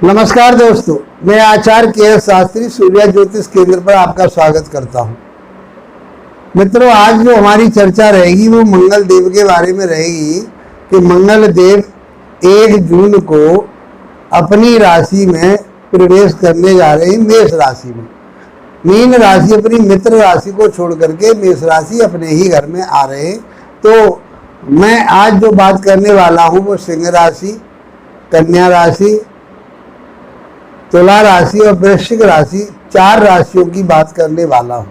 नमस्कार दोस्तों, मैं आचार्य के शास्त्री सूर्य ज्योतिष केंद्र पर आपका स्वागत करता हूं। मित्रों, आज जो हमारी चर्चा रहेगी वो मंगल देव के बारे में रहेगी कि मंगल देव 1 जून को अपनी राशि में प्रवेश करने जा रहे हैं, मेष राशि में। मीन राशि अपनी मित्र राशि को छोड़ करके मेष राशि अपने ही घर में आ रहे हैं। तो मैं आज जो बात करने वाला हूँ वो सिंह राशि, कन्या राशि, तुला राशि और वृश्चिक राशि, 4 राशियों की बात करने वाला हूँ।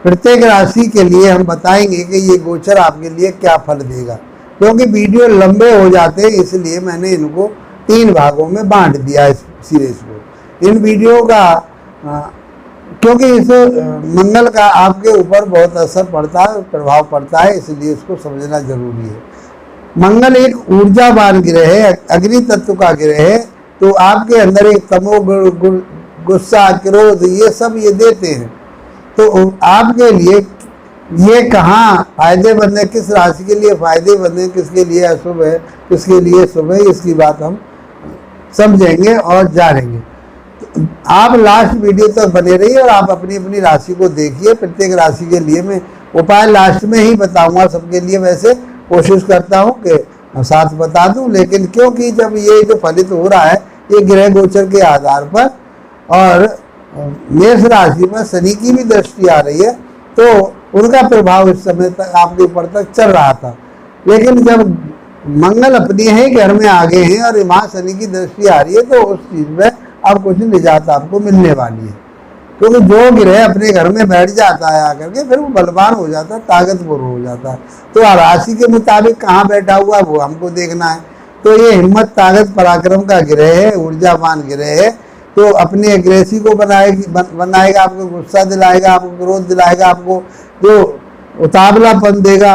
प्रत्येक राशि के लिए हम बताएंगे कि ये गोचर आपके लिए क्या फल देगा। क्योंकि वीडियो लंबे हो जाते हैं इसलिए मैंने इनको 3 भागों में बांट दिया इस सीरीज को। इन वीडियो का क्योंकि इस मंगल का आपके ऊपर बहुत असर पड़ता है, प्रभाव पड़ता है, इसलिए इसको समझना जरूरी है। मंगल एक ऊर्जावान ग्रह है, अग्नि तत्व का ग्रह है। तो आपके अंदर एक तमोगुण, गुस्सा, क्रोध, ये सब ये देते हैं। तो आपके लिए ये कहाँ फायदेमंद है, किस राशि के लिए फायदेमंद है, किसके लिए अशुभ है, किसके लिए शुभ है, इसकी बात हम समझेंगे और जानेंगे। तो आप लास्ट वीडियो तक बने रहिए और आप अपनी अपनी राशि को देखिए। प्रत्येक राशि के लिए मैं उपाय लास्ट में ही बताऊंगा, सबके लिए वैसे कोशिश करता हूँ कि साथ बता दूं। लेकिन क्योंकि जब ये जो फलित हो रहा है ये ग्रह गोचर के आधार पर और मेष राशि पर शनि की भी दृष्टि आ रही है, तो उनका प्रभाव इस समय तक आपके ऊपर तक चल रहा था। लेकिन जब मंगल अपने ही घर में आ गए हैं और वहाँ शनि की दृष्टि आ रही है तो उस चीज में अब कुछ निजात आपको मिलने वाली है। क्योंकि जो ग्रह अपने घर में बैठ जाता है आकर के फिर वो बलवान हो जाता है, ताकतवर हो जाता है। तो राशि के मुताबिक कहाँ बैठा हुआ वो हमको देखना है। तो ये हिम्मत, ताकत, पराक्रम का ग्रह है, ऊर्जावान ग्रह है। तो अपने एग्रेसी को बनाएगा, आपको गुस्सा दिलाएगा, आपको क्रोध दिलाएगा, आपको जो उतावलापन देगा,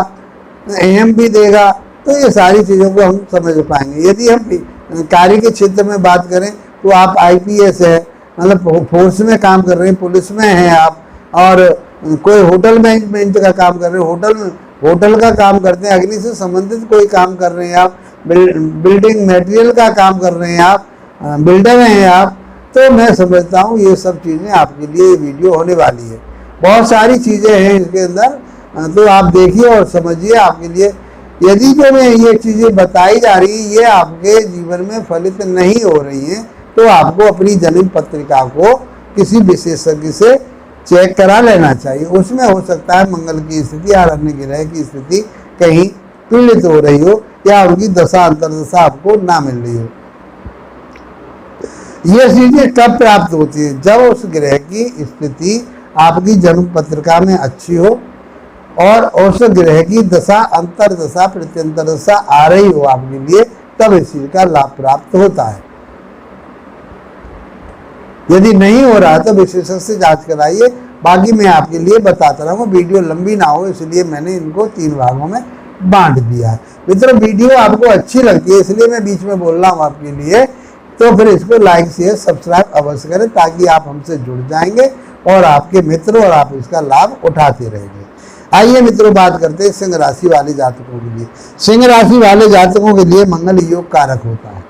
अहम भी देगा। तो ये सारी चीज़ों को हम समझ पाएंगे। यदि हम कार्य के क्षेत्र में बात करें तो आप IPS है, मतलब फोर्स में काम कर रहे हैं, पुलिस में हैं आप, और कोई होटल मैनेजमेंट का काम कर रहे हैं, होटल का काम करते हैं, अग्नि से संबंधित कोई काम कर रहे हैं आप, बिल्डिंग मटेरियल का काम कर रहे हैं आप, बिल्डर हैं आप, तो मैं समझता हूँ ये सब चीज़ें आपके लिए वीडियो होने वाली है। बहुत सारी चीज़ें हैं इसके अंदर, तो आप देखिए और समझिए। आपके लिए यदि जो मैं ये चीज़ें बताई जा रही है ये आपके जीवन में फलित नहीं हो रही हैं तो आपको अपनी जन्म पत्रिका को किसी विशेषज्ञ से चेक करा लेना चाहिए। उसमें हो सकता है मंगल की स्थिति या अन्य ग्रह की स्थिति कहीं पीड़ित हो रही हो या उनकी दशा अंतर्दशा आपको ना मिल रही हो। ये चीजें कब प्राप्त होती है? जब उस ग्रह की स्थिति आपकी जन्म पत्रिका में अच्छी हो और उस ग्रह की दशा, अंतर्दशा, प्रत्यंतरदशा आ रही हो आपके लिए, तब इस चीज का लाभ प्राप्त होता है। यदि नहीं हो रहा तो विशेषज्ञ से जांच कराइए। बाकी मैं आपके लिए बताता रहूँगा, वीडियो लंबी ना हो इसलिए मैंने इनको 3 भागों में बांट दिया है। मित्रों, वीडियो आपको अच्छी लगती है इसलिए मैं बीच में बोल रहा हूँ आपके लिए, तो फिर इसको लाइक, शेयर, सब्सक्राइब अवश्य करें ताकि आप हमसे जुड़ जाएंगे और आपके मित्र और आप इसका लाभ उठाते रहेंगे। आइए मित्रों, बात करते हैं सिंह राशि वाले जातकों के लिए। सिंह राशि वाले जातकों के लिए मंगल योग कारक होता है।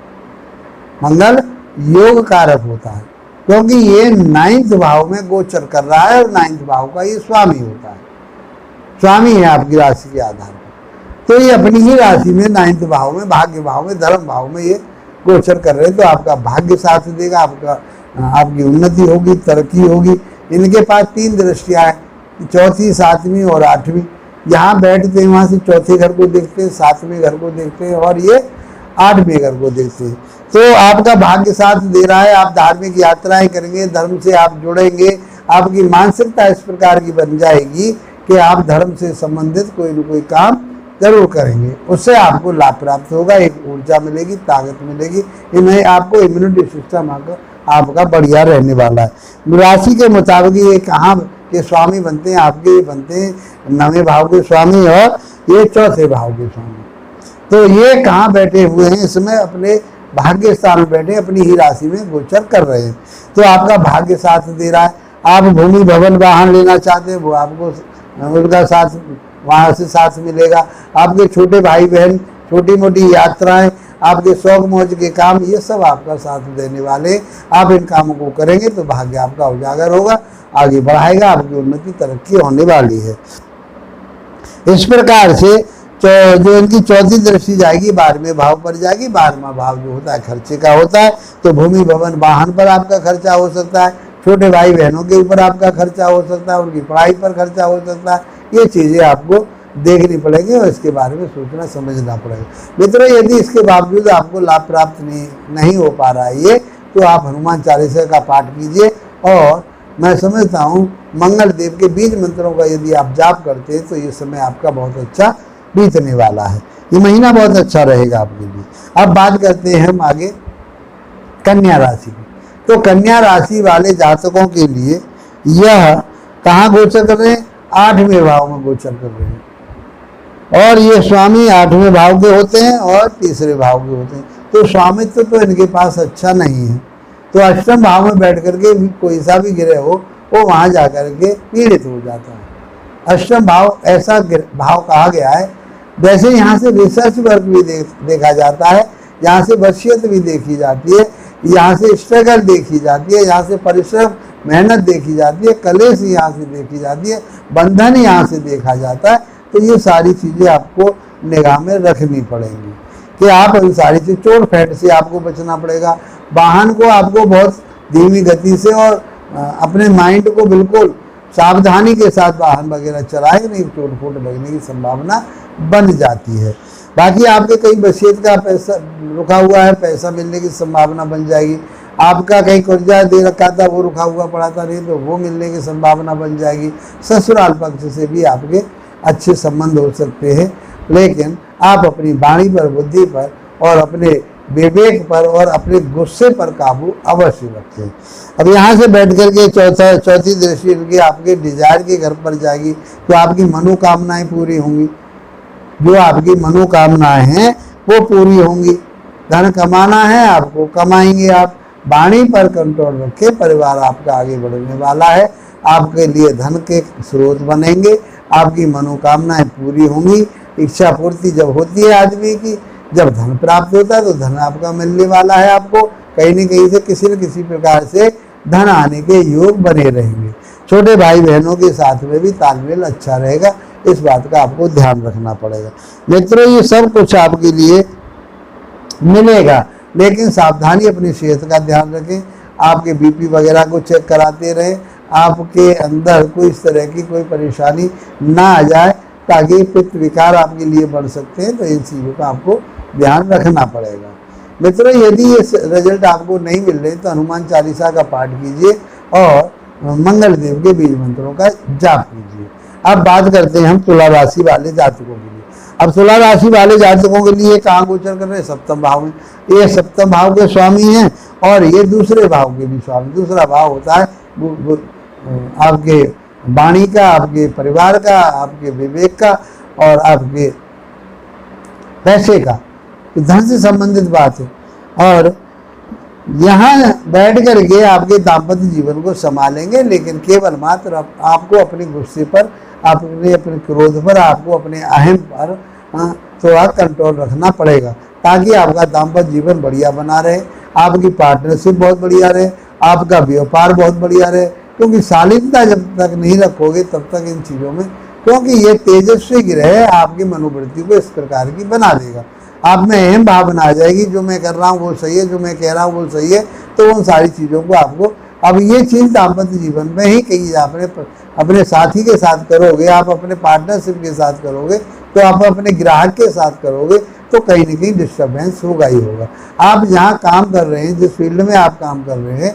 मंगल योग कारक होता है क्योंकि ये 9th भाव में गोचर कर रहा है और 9th भाव का ये स्वामी होता है, स्वामी है आपकी राशि के आधार पर। तो ये अपनी ही राशि में 9th भाव में, भाग्य भाव में, धर्म भाव में ये गोचर कर रहे हैं। तो आपका भाग्य साथ देगा, आपकी उन्नति होगी, तरक्की होगी। इनके पास 3 दृष्टियाँ हैं, 4वीं, 7वीं और 8वीं। यहाँ बैठते हैं वहाँ से 4थे घर को देखते हैं, 7वें घर को देखते हैं और ये 8वें घर को देखते हैं। तो आपका भाग्य साथ दे रहा है। आप धार्मिक यात्राएं करेंगे, धर्म से आप जुड़ेंगे, आपकी मानसिकता इस प्रकार की बन जाएगी कि आप धर्म से संबंधित कोई न कोई काम जरूर करेंगे। उससे आपको लाभ प्राप्त होगा, एक ऊर्जा मिलेगी, ताकत मिलेगी। इनमें आपको इम्यूनिटी सिस्टम आपका बढ़िया रहने वाला है। राशि के मुताबिक ये कहाँ के स्वामी बनते हैं? आपके बनते हैं 9वें भाव के स्वामी और ये 4थे भाव के स्वामी। तो ये कहाँ बैठे हुए हैं? इसमें अपने भाग्य स्थान में बैठे, अपनी ही राशि में गोचर कर रहे हैं। तो आपका भाग्य साथ दे रहा है। आप भूमि, भवन, वाहन लेना चाहते हैं वो आपको उनका साथ वहाँ से साथ मिलेगा। आपके छोटे भाई बहन छोटी मोटी यात्राएं आपके शौक मौज के काम, ये सब आपका साथ देने वाले। आप इन कामों को करेंगे तो भाग्य आपका उजागर होगा, आगे बढ़ाएगा, आपकी उन्नति तरक्की होने वाली है। इस प्रकार से जो इनकी चौथी दृष्टि जाएगी 12वें भाव पर जाएगी। 12वां भाव जो होता है खर्चे का होता है, तो भूमि भवन वाहन पर आपका खर्चा हो सकता है, छोटे भाई बहनों के ऊपर आपका खर्चा हो सकता है, उनकी पढ़ाई पर खर्चा हो सकता है। ये चीज़ें आपको देखनी पड़ेगी और इसके बारे में सोचना समझना पड़ेगा। मित्रों, यदि इसके बावजूद आपको लाभ प्राप्त नहीं हो पा रहा है ये, तो आप हनुमान चालीसा का पाठ कीजिए। और मैं समझता हूँ मंगल देव के बीज मंत्रों का यदि आप जाप करते हैं तो ये समय आपका बहुत अच्छा बीतने वाला है, ये महीना बहुत अच्छा रहेगा आपके लिए। अब बात करते हैं हम आगे कन्या राशि की। तो कन्या राशि वाले जातकों के लिए यह कहाँ गोचर कर रहे हैं? 8वें भाव में गोचर कर रहे हैं, और ये स्वामी 8वें भाव के होते हैं और तीसरे भाव के होते हैं। तो स्वामित्व तो इनके पास अच्छा नहीं है, तो अष्टम भाव में बैठ करके भी कोई सा भी ग्रह हो वो वहाँ जा करके पीड़ित हो जाता है। अष्टम भाव ऐसा भाव कहा गया है, वैसे यहाँ से रिसर्च वर्क भी देखा जाता है, यहाँ से वसीयत भी देखी जाती है, यहाँ से स्ट्रगल देखी जाती है, यहाँ से परिश्रम मेहनत देखी जाती है, कलेश यहाँ से देखी जाती है, बंधन यहाँ से देखा जाता है। तो ये सारी चीज़ें आपको निगाह में रखनी पड़ेंगी कि आप इन सारी चीज़, चोट फैट से आपको बचना पड़ेगा। वाहन को आपको बहुत धीमी गति से और अपने माइंड को बिल्कुल सावधानी के साथ वाहन वगैरह चलाए, नहीं चोट फोट लगने की संभावना बन जाती है। बाकी आपके कहीं वसीयत का पैसा रुका हुआ है, पैसा मिलने की संभावना बन जाएगी। आपका कहीं कर्जा दे रखा था वो रुका हुआ पड़ा था, नहीं तो वो मिलने की संभावना बन जाएगी। ससुराल पक्ष से भी आपके अच्छे संबंध हो सकते हैं, लेकिन आप अपनी वाणी पर, बुद्धि पर और अपने विवेक पर और अपने गुस्से पर काबू अवश्य रखें। अब यहाँ से बैठ करके चौथी दृष्टि इनकी आपके डिजायर के घर पर जाएगी, तो आपकी मनोकामनाएं पूरी होंगी। जो आपकी मनोकामनाएं हैं वो पूरी होंगी। धन कमाना है आपको, कमाएंगे आप। वाणी पर कंट्रोल रखें, परिवार आपका आगे बढ़ने वाला है, आपके लिए धन के स्रोत बनेंगे, आपकी मनोकामनाएं पूरी होंगी। इच्छा पूर्ति जब होती है आदमी की, जब धन प्राप्त होता है तो धन आपका मिलने वाला है। आपको कहीं न कहीं से किसी न किसी प्रकार से धन आने के योग बने रहेंगे। छोटे भाई बहनों के साथ में भी तालमेल अच्छा रहेगा, इस बात का आपको ध्यान रखना पड़ेगा। मित्रों, ये सब कुछ आपके लिए मिलेगा, लेकिन सावधानी, अपनी सेहत का ध्यान रखें। आपके बीपी वगैरह को चेक कराते रहें, आपके अंदर कोई इस तरह की कोई परेशानी ना आ जाए, ताकि पित्त विकार आपके लिए बढ़ सकते हैं। तो इन चीज़ों का आपको ध्यान रखना पड़ेगा। मित्रों, यदि ये रिजल्ट आपको नहीं मिल रहे तो हनुमान चालीसा का पाठ कीजिए और मंगल देव के बीज मंत्रों का जाप कीजिए। अब बात करते हैं हम तुला राशि वाले जातकों के लिए। अब तुला राशि वाले जातकों के लिए कहाँ गोचर कर रहे हैं? सप्तम भाव में। ये सप्तम भाव के स्वामी हैं और ये दूसरे भाव के भी स्वामी। दूसरा भाव होता है आपके वाणी का, आपके परिवार का, आपके विवेक का और आपके पैसे का, धन से संबंधित बात है। और यहाँ बैठ करके आपके दाम्पत्य जीवन को संभालेंगे, लेकिन केवल मात्र आपको अपने गुस्से पर, अपने क्रोध पर, आपको अपने अहम पर थोड़ा कंट्रोल रखना पड़ेगा, ताकि आपका दाम्पत्य जीवन बढ़िया बना रहे, आपकी पार्टनरशिप बहुत बढ़िया रहे, आपका व्यापार बहुत बढ़िया रहे। क्योंकि शालीनता जब तक नहीं रखोगे तब तक इन चीज़ों में, क्योंकि ये तेजस्वी ग्रह आपकी मनोवृत्ति को इस प्रकार की बना देगा। आप में अहम भावना आ जाएगी, जो मैं कर रहा हूँ वो सही है, जो मैं कह रहा हूँ वो सही है। तो उन सारी चीज़ों को आपको, अब ये चीज़ दाम्पत्य जीवन में ही कहीं अपने साथी के साथ करोगे, आप अपने पार्टनरशिप के साथ करोगे, तो आप अपने ग्राहक के साथ करोगे, तो कहीं ना कहीं डिस्टर्बेंस होगा ही होगा। आप जहाँ काम कर रहे हैं, जिस फील्ड में आप काम कर रहे हैं,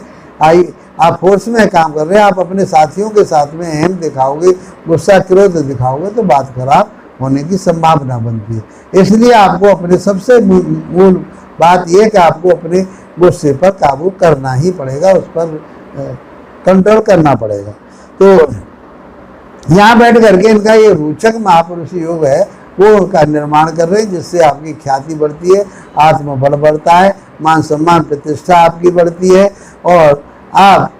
आप फोर्स में काम कर रहे हैं, आप अपने साथियों के साथ में अहम दिखाओगे, गुस्सा क्रोध दिखाओगे, तो बात खराब होने की संभावना बनती है। इसलिए आपको अपने सबसे मूल बात यह कि आपको अपने गुस्से पर काबू करना ही पड़ेगा, उस पर कंट्रोल करना पड़ेगा। तो यहाँ बैठ करके इनका ये रोचक महापुरुष योग है, वो उनका निर्माण कर रहे हैं, जिससे आपकी ख्याति बढ़ती है, आत्मबल बढ़ता है, मान सम्मान प्रतिष्ठा आपकी बढ़ती है और आप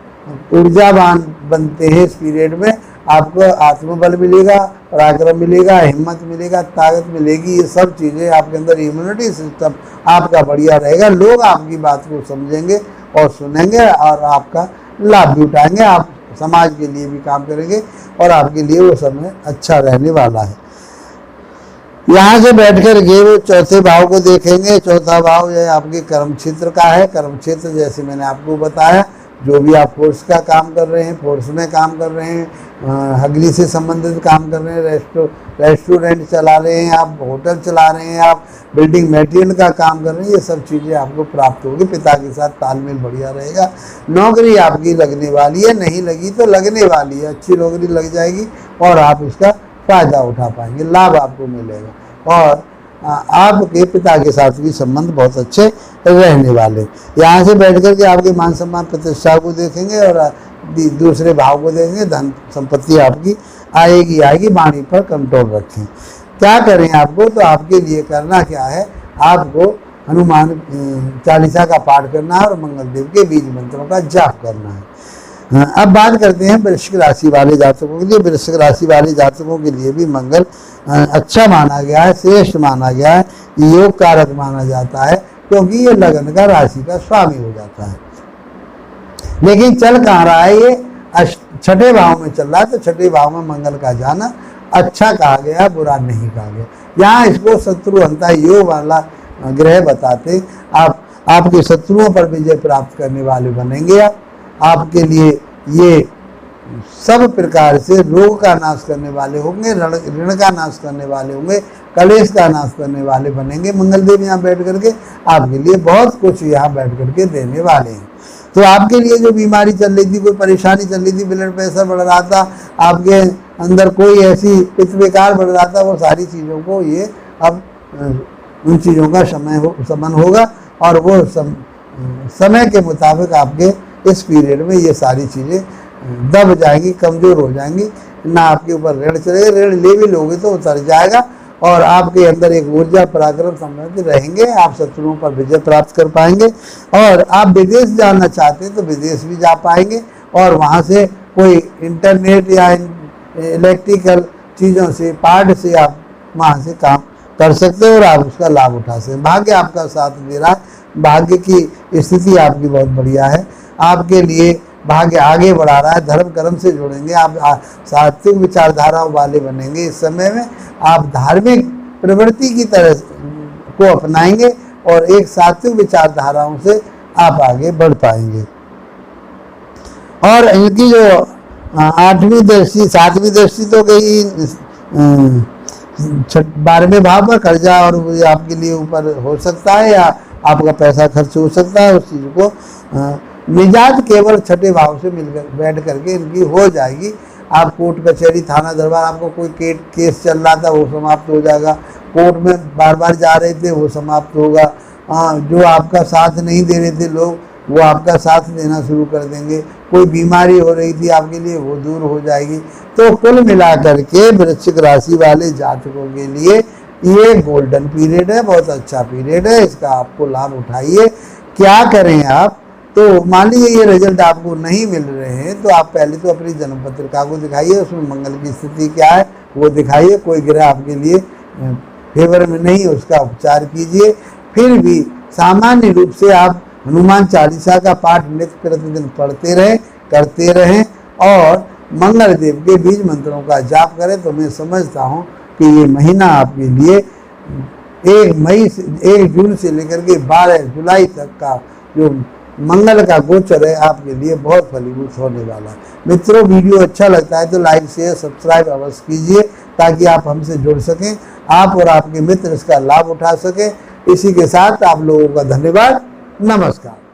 ऊर्जावान बनते हैं इस पीरियड में। आपको आत्मबल मिलेगा, पराक्रम मिलेगा, हिम्मत मिलेगा, ताकत मिलेगी। ये सब चीज़ें आपके अंदर, इम्यूनिटी सिस्टम आपका बढ़िया रहेगा। लोग आपकी बात को समझेंगे और सुनेंगे और आपका लाभ भी उठाएंगे। आप समाज के लिए भी काम करेंगे और आपके लिए वो समय अच्छा रहने वाला है। यहाँ से बैठ कर के वो चौथे भाव को देखेंगे। चौथा भाव जो है आपके कर्म क्षेत्र का है। कर्म क्षेत्र जैसे मैंने आपको बताया, जो भी आप फोर्स का काम कर रहे हैं, फोर्स में काम कर रहे हैं, अग्नि से संबंधित काम कर रहे हैं, रेस्टोरेंट चला रहे हैं आप, होटल चला रहे हैं आप, बिल्डिंग मटेरियल का काम कर रहे हैं, ये सब चीज़ें आपको प्राप्त होगी। पिता के साथ तालमेल बढ़िया रहेगा। नौकरी आपकी लगने वाली है, नहीं लगी तो लगने वाली है, अच्छी नौकरी लग जाएगी और आप इसका फ़ायदा उठा पाएंगे, लाभ आपको मिलेगा। और आपके पिता के साथ भी संबंध बहुत अच्छे रहने वाले। यहाँ से बैठ कर के आपके मान सम्मान प्रतिष्ठा को देखेंगे और दूसरे भाव को देखेंगे। धन संपत्ति आपकी आएगी। वाणी पर कंट्रोल रखें। क्या करें आपको, तो आपके लिए करना क्या है, आपको हनुमान चालीसा का पाठ करना है और मंगल देव के बीज मंत्रों का जाप करना है। अब बात करते हैं वृश्चिक राशि वाले जातकों के लिए। वृश्चिक राशि वाले जातकों के लिए भी मंगल अच्छा माना गया है, श्रेष्ठ माना गया है, योग कारक माना जाता है, क्योंकि ये लगन का राशि का स्वामी हो जाता है। लेकिन चल कहाँ रहा है, ये छठे भाव में चल रहा है, तो छठे भाव में मंगल का जाना अच्छा कहा गया, बुरा नहीं कहा गया। यहाँ इसको शत्रुहंता योग वाला ग्रह बताते। आपके शत्रुओं पर विजय प्राप्त करने वाले बनेंगे। आपके लिए ये सब प्रकार से रोग का नाश करने वाले होंगे, ऋण का नाश करने वाले होंगे, कलेश का नाश करने वाले बनेंगे। मंगलदेव यहाँ बैठ करके आपके लिए बहुत कुछ यहाँ बैठ करके देने वाले हैं। तो आपके लिए जो बीमारी चल रही थी, कोई परेशानी चल रही थी, ब्लड प्रेशर बढ़ रहा था, आपके अंदर कोई ऐसी पित्त विकार बढ़ रहा था, वो सारी चीज़ों को ये अब उन चीज़ों का शमन होगा और वो समय के मुताबिक आपके इस पीरियड में ये सारी चीज़ें दब जाएंगी, कमज़ोर हो जाएंगी। ना आपके ऊपर ऋण चलेगा, ऋण ले भी लोगे तो उतर जाएगा और आपके अंदर एक ऊर्जा पराक्रम समृद्धि रहेंगे। आप शत्रुओं पर विजय प्राप्त कर पाएंगे और आप विदेश जाना चाहते हैं तो विदेश भी जा पाएंगे और वहाँ से कोई इंटरनेट या इलेक्ट्रिकल चीज़ों से, पार्ट से आप वहाँ से काम कर सकते हो और आप उसका लाभ उठा सकते हैं। भाग्य आपका साथ दे रहा है, भाग्य की स्थिति आपकी बहुत बढ़िया है, आपके लिए भाग्य आगे बढ़ा रहा है। धर्म कर्म से जुड़ेंगे, आप सात्विक विचारधाराओं वाले बनेंगे। इस समय में आप धार्मिक प्रवृत्ति की तरह को अपनाएंगे और एक सात्विक विचारधाराओं से आप आगे बढ़ पाएंगे। और इनकी जो 8वीं दृष्टि, 7वीं दृष्टि तो गई 12वें भाव पर, कर्जा और आपके लिए ऊपर हो सकता है या आपका पैसा खर्च हो सकता है। उस चीज़ को निजात केवल छठे भाव से मिलकर बैठ करके इनकी हो जाएगी। आप कोर्ट कचहरी थाना दरबार, आपको कोई केस चल रहा था वो समाप्त हो जाएगा, कोर्ट में बार बार जा रहे थे वो समाप्त होगा, जो आपका साथ नहीं दे रहे थे लोग वो आपका साथ देना शुरू कर देंगे, कोई बीमारी हो रही थी आपके लिए वो दूर हो जाएगी। तो कुल मिलाकर के वृश्चिक राशि वाले जातकों के लिए ये गोल्डन पीरियड है, बहुत अच्छा पीरियड है, इसका आपको लाभ उठाइए। क्या करें आप, तो मान लीजिए ये रिजल्ट आपको नहीं मिल रहे हैं तो आप पहले तो अपनी जन्म पत्रिका को दिखाइए, उसमें मंगल की स्थिति क्या है वो दिखाइए। कोई ग्रह आपके लिए फेवर में नहीं, उसका उपचार कीजिए। फिर भी सामान्य रूप से आप हनुमान चालीसा का पाठ नित्य प्रतिदिन पढ़ते रहें, करते रहें और मंगल देव के बीज मंत्रों का जाप करें। तो मैं समझता हूँ कि ये महीना आपके लिए 1 जून से लेकर के 12 जुलाई तक का जो मंगल का गोचर है आपके लिए बहुत फलीभूत होने वाला है। मित्रों, वीडियो अच्छा लगता है तो लाइक शेयर सब्सक्राइब अवश्य कीजिए ताकि आप हमसे जुड़ सकें, आप और आपके मित्र इसका लाभ उठा सकें। इसी के साथ आप लोगों का धन्यवाद, नमस्कार।